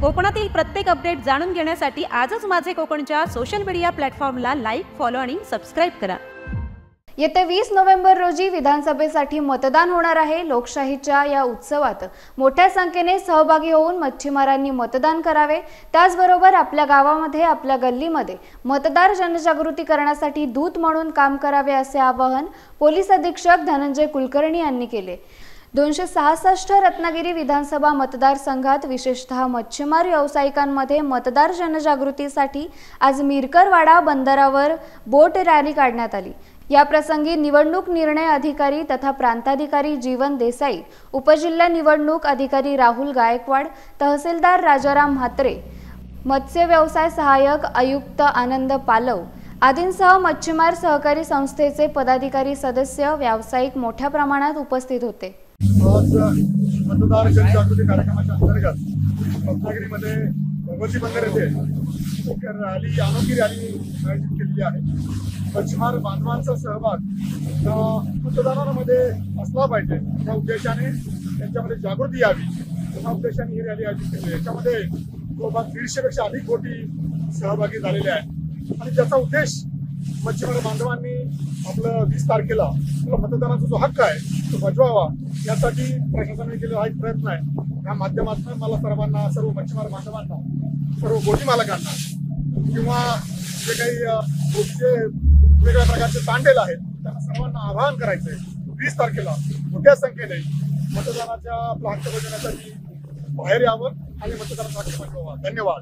कोकणातील प्रत्येक अपडेट जाणून घेण्यासाठी आजच माझे कोकणच्या सोशल मीडिया प्लॅटफॉर्मला लाईक, फॉलो आणि सबस्क्राईब करा। येत्या 20 नोव्हेंबर रोजी विधानसभेसाठी मतदान होणार आहे। लोकशाहीच्या या उत्सवात मोठ्या संख्येने सहभागी होऊन मच्छीमारांनी मतदान करावे। त्याचबरोबर आपल्या गावामध्ये, आपल्या गल्लीमध्ये मतदार जनजागृती करण्यासाठी दूत म्हणून काम करावे असे आवाहन पोलीस अधीक्षक धनंजय कुलकर्णी यांनी केले। 266 रत्नागिरी विधानसभा मतदारसंघात विशेषतः मच्छीमार व्यावसायिकांमध्ये मतदार जनजागृतीसाठी आज मिरकरवाडा बंदरावर बोट रॅली काढण्यात आली। या प्रसंगी निवडणूक निर्णय अधिकारी तथा प्रांताधिकारी जीवन देसाई, उपजिल्हा निवडणूक अधिकारी राहुल गायकवाड, तहसीलदार राजाराम म्हात्रे, मत्स्य व्यवसाय सहाय्यक आयुक्त आनंद पालव आदींसह मच्छीमार सहकारी संस्थेचे पदाधिकारी, सदस्य, व्यावसायिक मोठ्या प्रमाणात उपस्थित होते। आज मतदार जनजागृती कार्यक्रमाच्या अंतर्गत रत्नागिरीमध्ये भगवती बंदर येथे एक रॅली, अनोखी रॅली आयोजित केलेली आहे। मच्छीमार बांधवांचा सहभाग मतदानामध्ये असला पाहिजे या उद्देशाने त्यांच्यामध्ये जागृती यावी या उद्देशाने ही रॅली आयोजित केली आहे। याच्यामध्ये जवळपास 150 पेक्षा अधिक कोटी सहभागी झालेले आहेत आणि त्याचा उद्देश मच्छीमार बांधवांनी आपलं 20 तारखेला मतदानाचा जो हक्क आहे तो बजवावा यासाठी प्रशासनाने केलेला हा एक प्रयत्न आहे। या माध्यमातून मला सर्वांना, सर्व मच्छीमार बांधवांना, सर्व बोटी मालकांना किंवा जे काही बोटीचे वेगवेगळ्या प्रकारचे तांडेल आहेत त्यांना सर्वांना आवाहन करायचं आहे 20 तारखेला मोठ्या संख्येने मतदानाच्या आपला हक्क बजावण्यासाठी बाहेर यावं आणि मतदानाचा हक्क बजवावा। धन्यवाद।